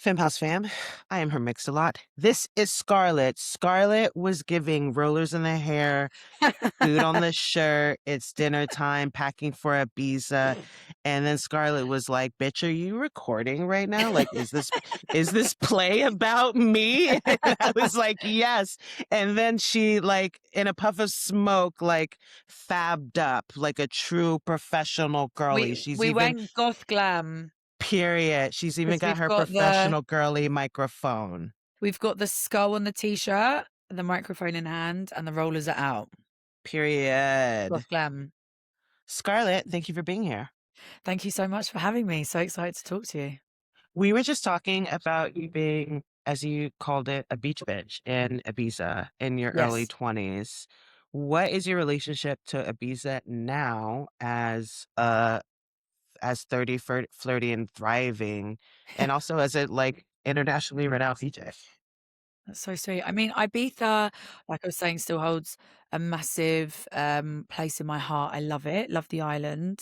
Femme House fam, I am her mix-a-lot. This is Scarlett. Scarlett was giving rollers in the hair, food on the shirt. It's dinner time, packing for Ibiza. And then Scarlett was like, bitch, are you recording right now? Like, is this play about me? And I was like, yes. And then she like in a puff of smoke, like fabbed up like a true professional girly. We She's we even went goth glam period. She's even because got we've her got the professional girly microphone. we've got the skull on the t-shirt, the microphone in hand, and the rollers are out. Period. Goth glam. Scarlett, thank you for being here. Thank you so much for having me. So excited to talk to you. We were just talking about you being, as you called it, a beach bitch in Ibiza in your early Yes. 20s. What is your relationship to Ibiza now as 30, flirty and thriving, and also as a like internationally renowned DJ? That's so sweet. I mean, Ibiza, like I was saying, still holds a massive place in my heart. I love it. Love the island.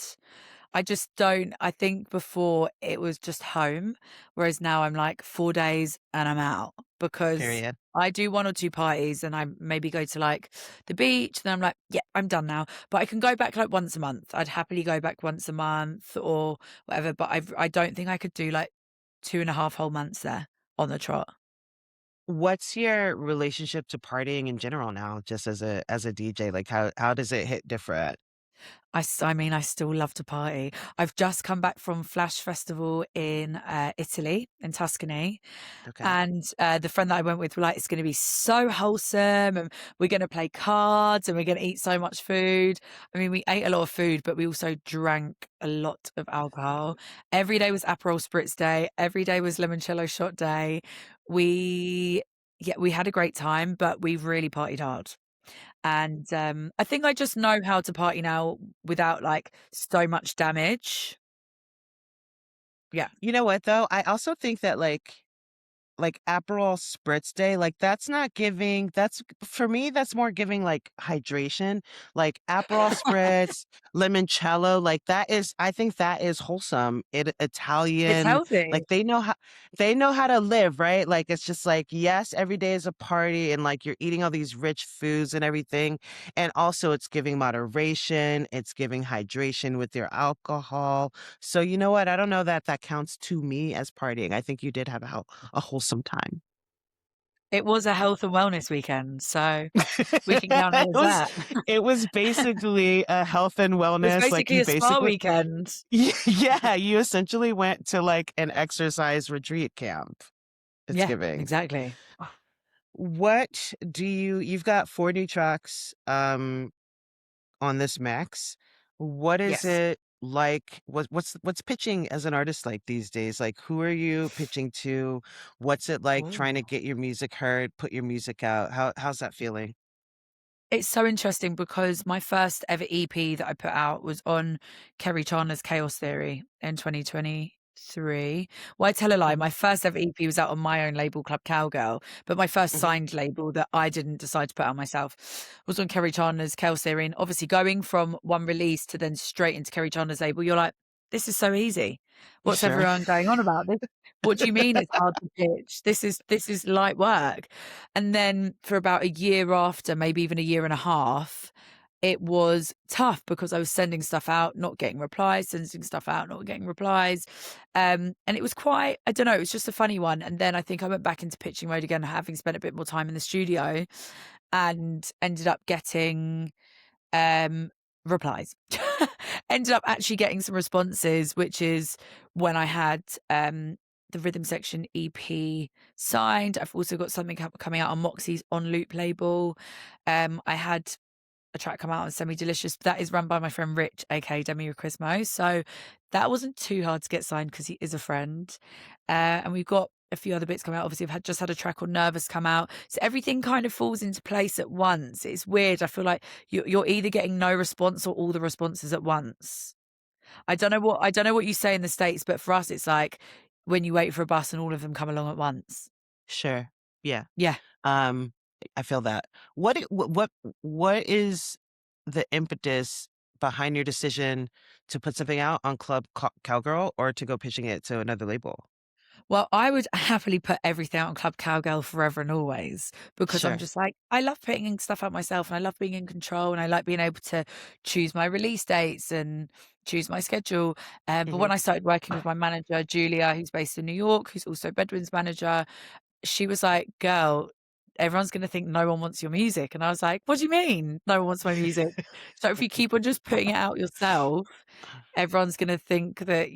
I just don't. I think before it was just home, whereas now I'm like 4 days and I'm out because Period. I do one or two parties and I maybe go to like the beach. And then I'm like, yeah, I'm done now. But I can go back like once a month. I'd happily go back once a month or whatever. But I don't think I could do like 2.5 whole months there on the trot. What's your relationship to partying in general now, just as a DJ? Like how does it hit different? I mean, I still love to party. I've just come back from Flash Festival in Italy, in Tuscany. Okay. And the friend that I went with were like, it's going to be so wholesome. And we're going to play cards and we're going to eat so much food. I mean, we ate a lot of food, but we also drank a lot of alcohol. Every day was Aperol Spritz day. Every day was limoncello shot day. We, yeah, we had a great time, but we really partied hard. And I think I just know how to party now without like so much damage. Yeah. You know what though? I also think that like Aperol Spritz Day, like that's not giving, that's for me, that's more giving like hydration, like Aperol Spritz, limoncello, like that is, I think that is wholesome. It's Italian, healthy. like they know how to live, right? Like it's just like, yes, every day is a party and like you're eating all these rich foods and everything. And also it's giving moderation, it's giving hydration with your alcohol. So you know what? I don't know that that counts to me as partying. I think you did have a wholesome time. It was a health and wellness weekend, so we can count it it as was that. it was basically a health and It was wellness. Like basically you a spa basically weekend. yeah, you essentially went to like an exercise retreat camp. It's Yeah, giving. exactly. What do you've got 4 new tracks on this max. What is Yes. it like? What's pitching as an artist like these days? Like who are you pitching to? What's it like trying to Oh. get your music heard, put your music out? How's that feeling? It's so interesting because my first ever EP that I put out was on Kerry Chandler's Chaos Theory in 2023. Well, I tell a lie, Mhm, my first ever EP was out on my own label, Club Cowgirl, but my first mhm. signed label that I didn't decide to put out myself was on Kerry Chandler's Chaos Theory. And obviously, going from one release to then straight into Kerry Chandler's label, you're like, this is so easy. What's Sure. everyone going on about? What do you mean it's hard to pitch? This is light work. And then for about a year after, maybe even a year and a half, it was tough because I was sending stuff out, not getting replies, sending stuff out, not getting replies. And it was quite, I don't know, it was just a funny one. And then I think I went back into pitching mode again, having spent a bit more time in the studio and ended up getting um replies. Ended up actually getting some responses, which is when I had the Rhythm Section EP signed. I've also got something coming out on Moxie's On Loop label. I had a track come out on Semi Delicious. That is run by my friend Rich, aka Demi Crismo. So that wasn't too hard to get signed because he is a friend. And we've got a few other bits coming out. Obviously, I've just had a track on Nervous come out. So everything kind of falls into place at once. It's weird. I feel like you're either getting no response or all the responses at once. I don't know what you say in the States, but for us, it's like when you wait for a bus and all of them come along at once. Sure. Yeah. Yeah. Um, I feel that. What is the impetus behind your decision to put something out on Cowgirl or to go pitching it to another label? Well, I would happily put everything out on Club Cowgirl forever and always because I'm Sure. just like, I love putting stuff out myself and I love being in control and I like being able to choose my release dates and choose my schedule. But Mhm. when I started working with my manager, Julia, who's based in New York, who's also Bedouin's manager, she was like, "Girl, everyone's gonna think no one wants your music." And I was like, "What do you mean no one wants my music?" So if you keep on just putting it out yourself, everyone's gonna think that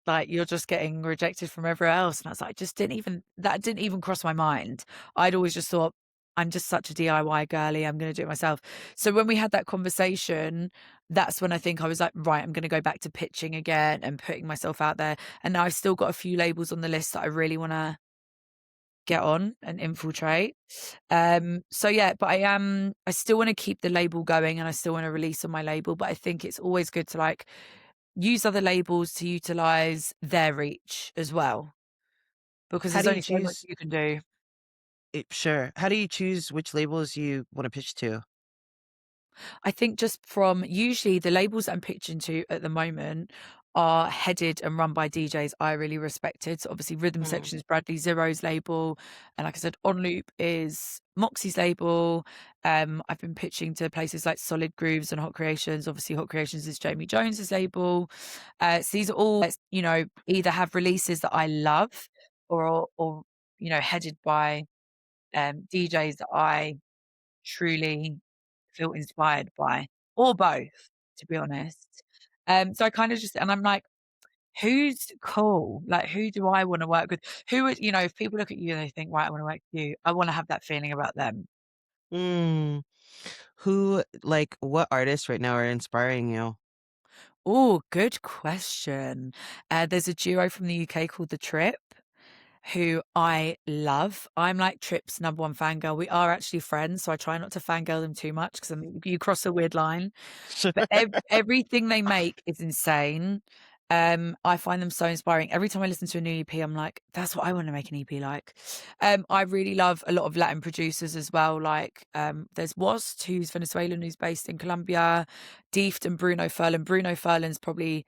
like, you're just getting rejected from everywhere else. And I was like, just didn't even that didn't even cross my mind. I'd always just thought, I'm just such a DIY girly, I'm gonna do it myself. So when we had that conversation, that's when I think I was like, right, I'm gonna go back to pitching again and putting myself out there. And now I've still got a few labels on the list that I really wanna get on and infiltrate. So yeah, but I still wanna keep the label going and I still wanna release on my label, but I think it's always good to, like, use other labels to utilize their reach as well, because How there's do you only so much choose you can do. sure. How do you choose which labels you wanna pitch to? I think just from usually the labels that I'm pitching to at the moment are headed and run by DJs I really respected. So obviously Rhythm Mm. Section is Bradley Zero's label. And like I said, On Loop is Moxie's label. I've been pitching to places like Solid Grooves and Hot Creations. Obviously Hot Creations is Jamie Jones's label. So these are all, either have releases that I love or headed by DJs that I truly feel inspired by, or both, to be honest. So I kind of just and I'm like, who's cool? Like, who do I want to work with? Who would, if people look at you and they think, right, I want to work with you, I want to have that feeling about them. Mm. Who like, what artists right now are inspiring you? Oh, good question. There's a duo from the UK called The Trip, who I love. I'm like Trip's number one fangirl. We are actually friends, so I try not to fangirl them too much because you cross a weird line. But everything they make is insane. I find them so inspiring. Every time I listen to a new EP, I'm like, that's what I want to make an EP like. I really love a lot of Latin producers as well. Like, there's Wast, who's Venezuelan, who's based in Colombia, Deeft and Bruno Furlan. Bruno Furlan's probably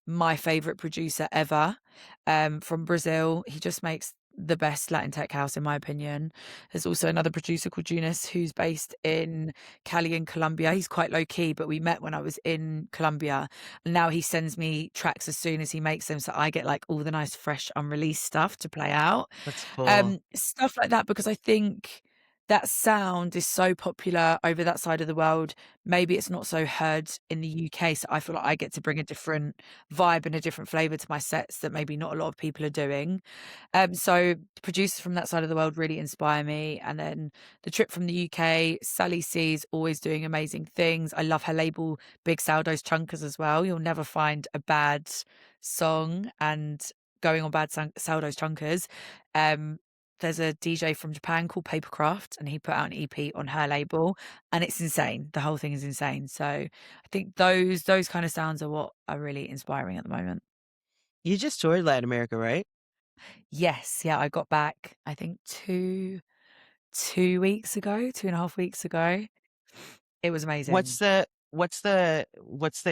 my favorite producer ever, from Brazil. He just makes the best Latin tech house, in my opinion. There's also another producer called Junis who's based in Cali in Colombia. He's quite low key, but we met when I was in Colombia. And now he sends me tracks as soon as he makes them. So I get like all the nice, fresh, unreleased stuff to play out. That's cool. Stuff like that, because I think that sound is so popular over that side of the world. Maybe it's not so heard in the UK. So I feel like I get to bring a different vibe and a different flavor to my sets that maybe not a lot of people are doing. So producers from that side of the world really inspire me. And then the Trip from the UK, Sally C's always doing amazing things. I love her label, Big Sourdough's Chunkers as well. You'll never find a bad song and going on bad Sourdough's Chunkers. Um, there's a DJ from Japan called Papercraft, and he put out an EP on her label, and it's insane. The whole thing is insane. So I think those kind of sounds are what are really inspiring at the moment. You just toured Latin America, right? Yes, yeah, I got back, I think 2 weeks ago, 2.5 weeks ago. It was What's amazing. the what's the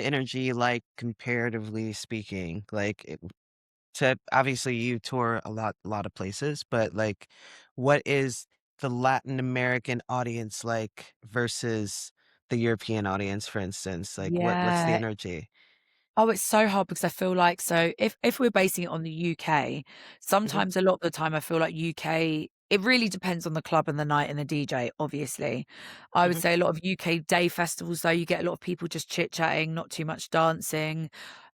energy like comparatively speaking? Like to obviously you tour a lot of places, but like what is the Latin American audience like versus the European audience, for instance? Like what's the Yeah. energy? Oh, it's so hard because I feel like so if we're basing it on the UK, Mhm, sometimes a lot of the time I feel like UK it really depends on the club and the night and the DJ, obviously. I would mhm. say a lot of UK day festivals, though, you get a lot of people just chit-chatting, not too much dancing.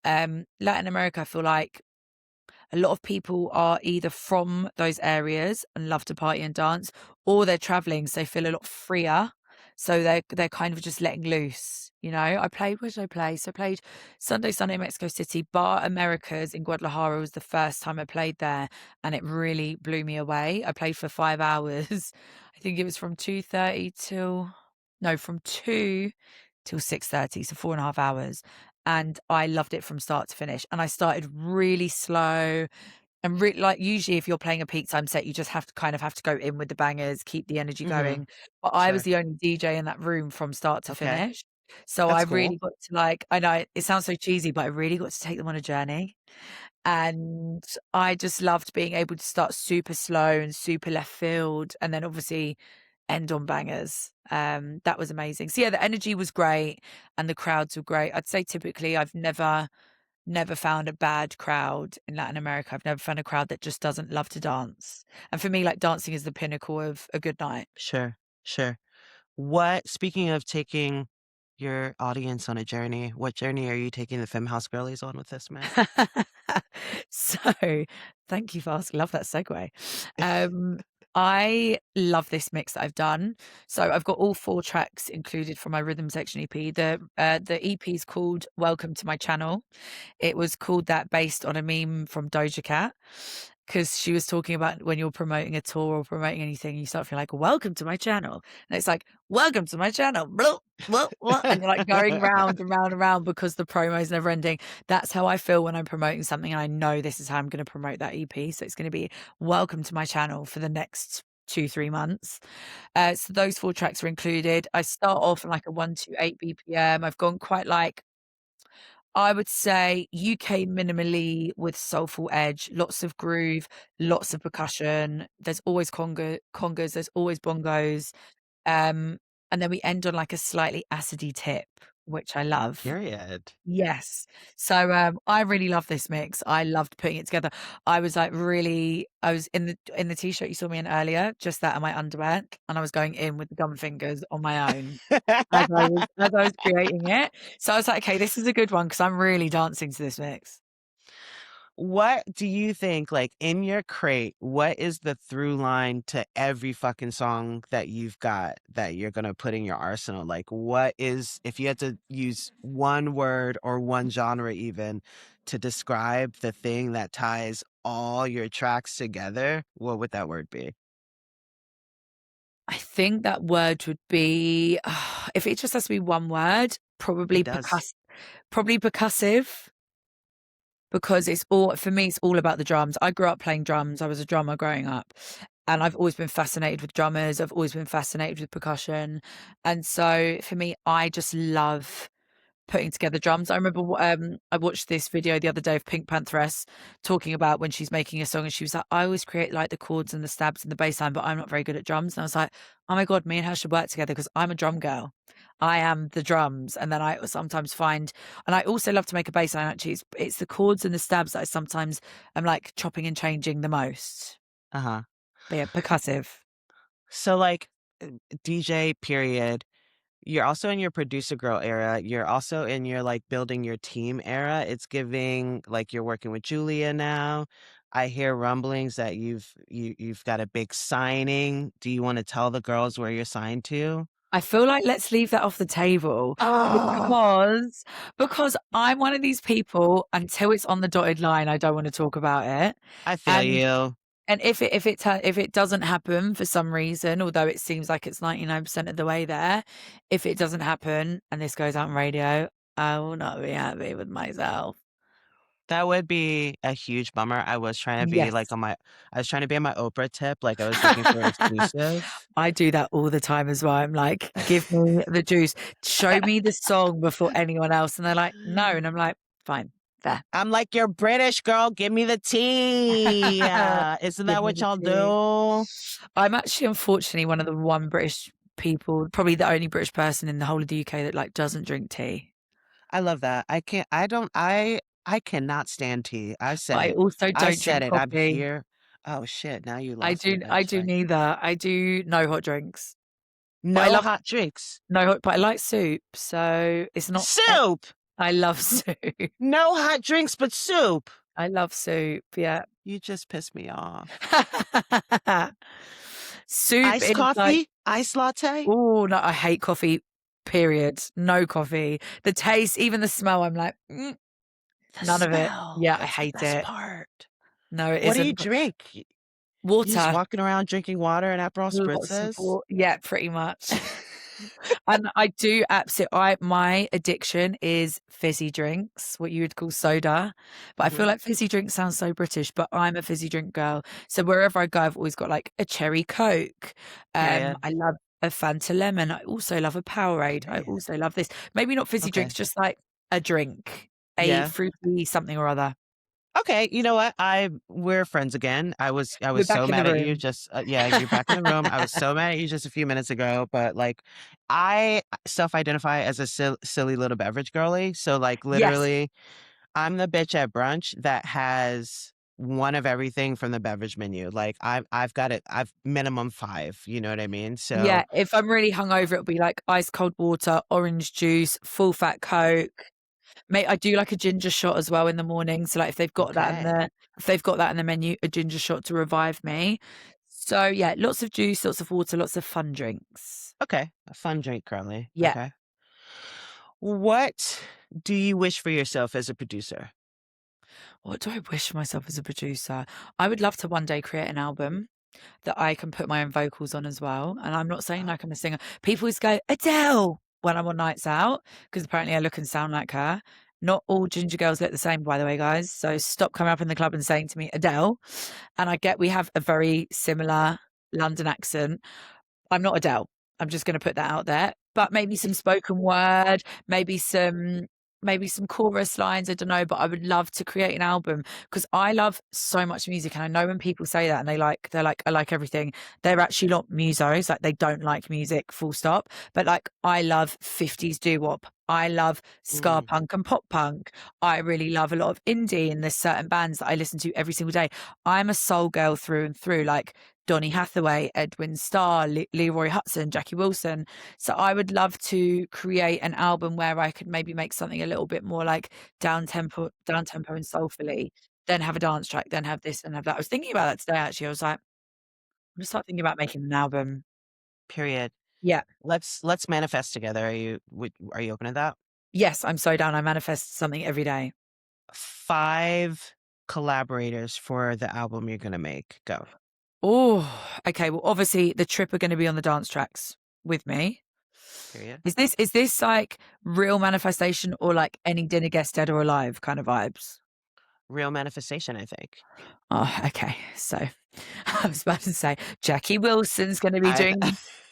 Latin America, I feel like a lot of people are either from those areas and love to party and dance, or they're traveling, so they feel a lot freer. So they're kind of just letting loose. I played. Where did I play? So I played Sunday, Mexico City. Bar Americas in Guadalajara was the first time I played there, and it really blew me away. I played for 5 hours. I think it was from 2:30 till no, from 2 till 6:30, so 4.5 hours. And I loved it from start to finish. And I started really slow and like usually if you're playing a peak time set, you just have to go in with the bangers, keep the energy Mhm. going. But I was Sure. the only DJ in that room from start to Okay. finish. So I That's really cool. got to like I know it sounds so cheesy, but I really got to take them on a journey. And I just loved being able to start super slow and super left field, and then obviously end on bangers. That was amazing. So yeah, the energy was great and the crowds were great. I'd say typically I've never found a bad crowd in Latin America. I've never found a crowd that just doesn't love to dance. And for me, like, dancing is the pinnacle of a good night. Sure, sure. Speaking of taking your audience on a journey, what journey are you taking the Femme House girlies on with this mix? So, thank you for asking. Love that segue. I love this mix that I've done. So I've got all 4 tracks included from my Rhythm Section EP. The EP is called Welcome to My Channel. It was called that based on a meme from Doja Cat, because she was talking about when you're promoting a tour or promoting anything, you start feeling like, "Welcome to my channel." And it's like, "Welcome to my channel." Blah, blah, blah, and you're like going round and round and round because the promo is never ending. That's how I feel when I'm promoting something, and I know this is how I'm gonna promote that EP. So it's gonna be welcome to my channel for the next 2, 3 months. So those 4 tracks are included. I start off on like a 128 BPM. I've gone quite like, I would say, UK minimally with soulful edge, lots of groove, lots of percussion. There's always congas, there's always bongos. Um, and then we end on like a slightly acidy tip, which I love. Period. Yes. So, I really love this mix. I loved putting it together. I was in the T-shirt you saw me in earlier, just that and my underwear, and I was going in with the gum fingers on my own as I was creating it. So I was like, "Okay, this is a good one because 'cause I'm really dancing to this mix." What do you think, like, in your crate, what is the through line to every fucking song that you've got that you're gonna put in your arsenal? Like, what is, if you had to use one word or one genre even to describe the thing that ties all your tracks together, what would that word be? I think that word would be, if it just has to be one word, It does. probably percussive. Because it's all, for me, it's all about the drums. I grew up playing drums. I was a drummer growing up, and I've always been fascinated with drummers. I've always been fascinated with percussion. And so for me, I just love putting together drums. I remember I watched this video the other day of Pink Pantheress talking about when she's making a song, and she was like, "I always create like the chords and the stabs and the bass line, but I'm not very good at drums." And I was like, "Oh my God, me and her should work together because I'm a drum girl. I am the drums." And then I sometimes find, and I also love to make a bass line. Actually, it's the chords and the stabs that I sometimes am like chopping and changing the most. Uh-huh. But yeah, percussive. So, like, DJ period. You're also in your producer girl era. You're also in your, like, building your team era. It's giving like you're working with Julia now. I hear rumblings that you've got a big signing. Do you want to tell the girls where you're signed to? I feel like let's leave that off the table Oh, because I'm one of these people, until it's on the dotted line, I don't want to talk about it. I feel And you. if it doesn't happen for some reason, although it seems like it's 99% of the way there, if it doesn't happen and this goes out on radio, I will not be happy with myself. That would be a huge bummer. Yes. I was trying to be on my Oprah tip, like I was looking for an exclusive. I do that all the time as well. I'm like, "Give me the juice. Show me the song before anyone else." And they're like, "No." And I'm like, "Fine, fair." I'm like, "You're British, girl. Give me the tea." Isn't Give that me what the y'all tea. do? I'm actually unfortunately one of the one British people, probably the only British person in the whole of the UK that, like, doesn't drink tea. I love that. I cannot stand tea. I've But said I it. also I don't said drink it. I'm coffee. here. Oh shit, now you lost me, I bitch. do Like, neither. I do no hot drinks. But I no love hot drinks. no hot, but I like soup, so it's not Soup! I love soup. No hot drinks but soup. I love soup, yeah. You just pissed me off. Soup Iced is like, coffee? Iced latte? oh no, I hate coffee, period. No coffee. The taste, even the smell, I'm like, The none of it. smell. Yeah, I That's the hate best it. part. No, it What do you isn't. drink? You just Water. walking around drinking water and Aperol Lots of spritzes? wa Yeah, pretty much. And I do absolutely. I my addiction is fizzy drinks, what you would call soda, but I feel Mhm. like fizzy drinks sounds so British, but I'm a fizzy drink girl. So wherever I go, I've always got, like, a cherry Coke. Period. I love a Fanta lemon. I also love a Powerade. I Period. also love this. Maybe not fizzy Okay. drinks, just like a drink, a Yeah. fruity something or other. Okay, you know what? We're friends again. I was We're so back in the mad at you room. just yeah, you're back in the room. I was so mad at you just a few minutes ago, but like I self-identify as a silly little beverage girly. So like Yes. literally I'm the bitch at brunch that has one of everything from the beverage menu. Like I've got it. I've minimum 5, you know what I mean? So Yeah, if I'm really hungover, it'll be like ice cold water, orange juice, full fat Coke. Mate, I do like a ginger shot as well in the morning. So like okay. if they've got that in the menu, a ginger shot to revive me. So yeah, lots of juice, lots of water, lots of fun drinks. Okay. A fun drink, Carly. Yeah. Okay. What do you wish for yourself as a producer? What do I wish for myself as a producer? I would love to one day create an album that I can put my own vocals on as well. And I'm not saying Oh, like I'm a singer. People always go, Adele, when I'm on nights out, because apparently I look and sound like her. Not all ginger girls look the same, by the way, guys. So stop coming up in the club and saying to me, Adele. And I get we have a very similar London accent. I'm not Adele. I'm just gonna put that out there. But maybe some spoken word, maybe some chorus lines, I don't know, but I would love to create an album because I love so much music. And I know when people say that and they're like, I like everything, they're actually not musos, like they don't like music, full stop. But like I love 50s doo-wop. I love ska mm, punk and pop punk. I really love a lot of indie and there's certain bands that I listen to every single day. I'm a soul girl through and through. Like Donny Hathaway, Edwin Starr, Leroy Hudson, Jackie Wilson. So I would love to create an album where I could maybe make something a little bit more like down tempo and soulfully, then have a dance track, then have this and have that. I was thinking about that today actually. I was like, I'm gonna start thinking about making an album. period. Yeah. Let's manifest together. Are you open to that? Yes, I'm so down. I manifest something every day. 5 collaborators for the album you're gonna make. Go. Oh, okay. Well, obviously the trip are going to be on the dance tracks with me. Period. Is this like real manifestation or like any dinner guest dead or alive kind of vibes? Real manifestation, I think. Oh, okay. So I was about to say Jackie Wilson's going to be I doing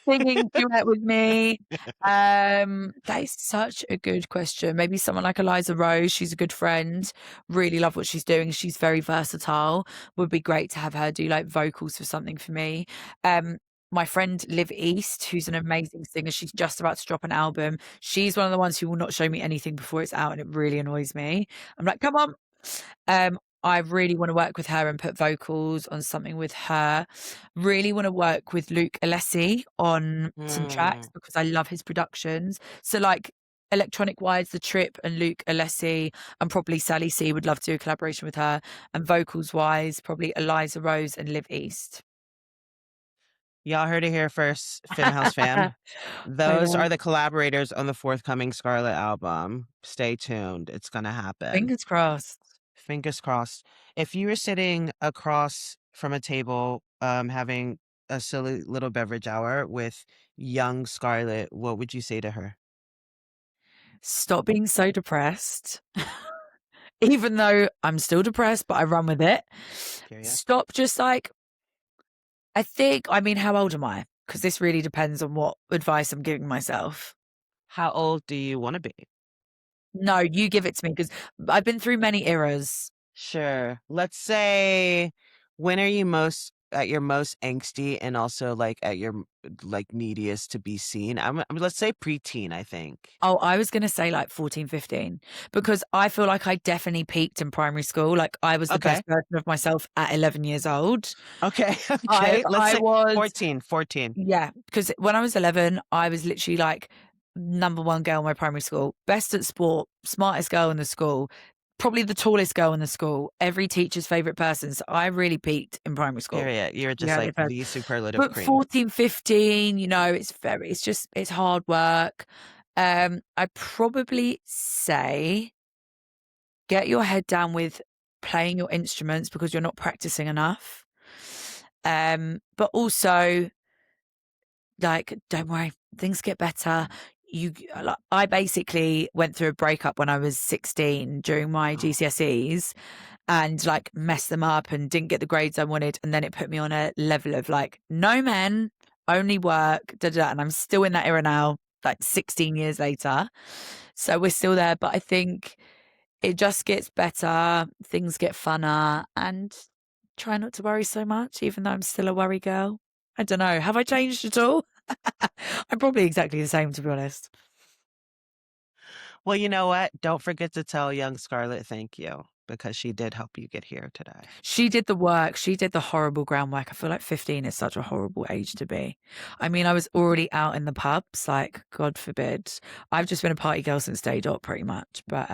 singing duet with me. That is such a good question. Maybe someone like Eliza Rose. She's a good friend. Really love what she's doing. She's very versatile. Would be great to have her do like vocals for something for me. Um, my friend Liv East, who's an amazing singer, she's just about to drop an album. She's one of the ones who will not show me anything before it's out, and it really annoys me. I'm like, come on. I really want to work with her and put vocals on something with her. Really want to work with Luke Alessi on some tracks mm, because I love his productions. So like electronic wise, The Trip and Luke Alessi and probably Sally C would love to do a collaboration with her. And vocals wise, probably Eliza Rose and Liv East. y'all heard it here first, House fam. I Those know. are the collaborators on the forthcoming Scarlett album. Stay tuned. It's gonna happen. Fingers crossed. Fingers crossed. If you were sitting across from a table, having a silly little beverage hour with young Scarlett, what would you say to her? Stop being so depressed. Even though I'm still depressed, but I run with it. Period. Stop just like I mean, how old am I? Because this really depends on what advice I'm giving myself. How old do you want to be? No, you give it to me because I've been through many eras. Sure. Let's say, when are you most at your most angsty and also like at your like neediest to be seen? Let's say preteen, I think. Oh, I was going to say like 14, 15, because I feel like I definitely peaked in primary school. Like I was the Okay. best version of myself at 11 years old. Okay. I Okay. Let's I say was 14. 14. Yeah, because when I was 11, I was literally like number one girl in my primary school, best at sport, smartest girl in the school, probably the tallest girl in the school, every teacher's favorite person. So I really peaked in primary school. Period. You're just Yeah, like it does. the superlative But queen. 14, 15, it's hard work. I'd probably say get your head down with playing your instruments because you're not practicing enough. But also like, don't worry, things get better. I basically went through a breakup when I was 16 during my Oh, GCSEs and like messed them up and didn't get the grades I wanted. And then it put me on a level of like, no men, only work, da da. Da. And I'm still in that era now, like 16 years later. So we're still there. But I think It just gets better, things get funner, and try not to worry so much, even though I'm still a worry girl. I don't know. Have I changed at all? I'm probably exactly the same, to be honest. Well, you know what? Don't forget to tell young Scarlett thank you because she did help you get here today. She did the work. She did the horrible groundwork. I feel like 15 is such a horrible age to be. I mean, I was already out in the pubs, like, God forbid. I've just been a party girl since day dot, pretty much. But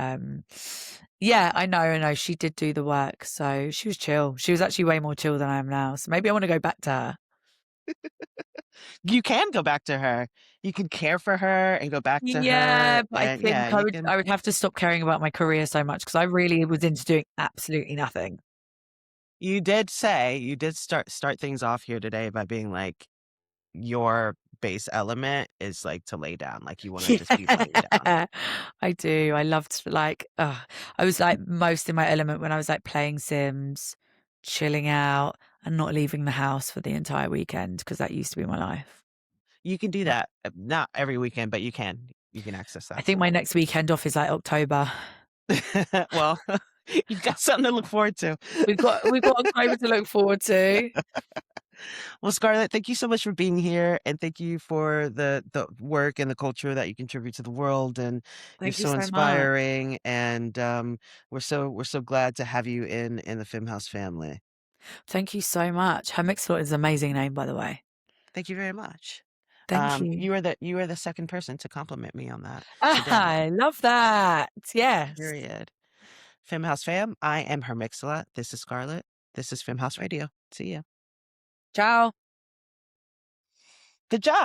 yeah, I know. She did do the work. So she was chill. She was actually way more chill than I am now. So maybe I want to go back to her. You can go back to her. You can care for her and go back to Yeah, her. but I And yeah, think I you would can. I would have to stop caring about my career so much because I really was into doing absolutely nothing. You did start things off here today by being like, your base element is like to lay down. Like you want to just be laying down. Yeah, I do. I loved like I was like most in my element when I was like playing Sims, chilling out, and not leaving the house for the entire weekend because that used to be my life. You can do But that. Not every weekend, but you can. You can access I that. think my next weekend off is like October. Well, you got something to look forward to. We've got October to look forward to. Well, Scarlett, thank you so much for being here, and thank you for the work and the culture that you contribute to the world. And you're Thank you so so much. inspiring, and we're so glad to have you in the Femme House family. Thank you so much. Her Mixlot is an amazing name, by the way. Thank you very much. Thank you. You are the second person to compliment me on that Ah, today. I love that. Yes. Period. Femme House fam, I am her Mix-a-Lot. This is Scarlett. This is Femme House Radio. See ya. Ciao. Good job.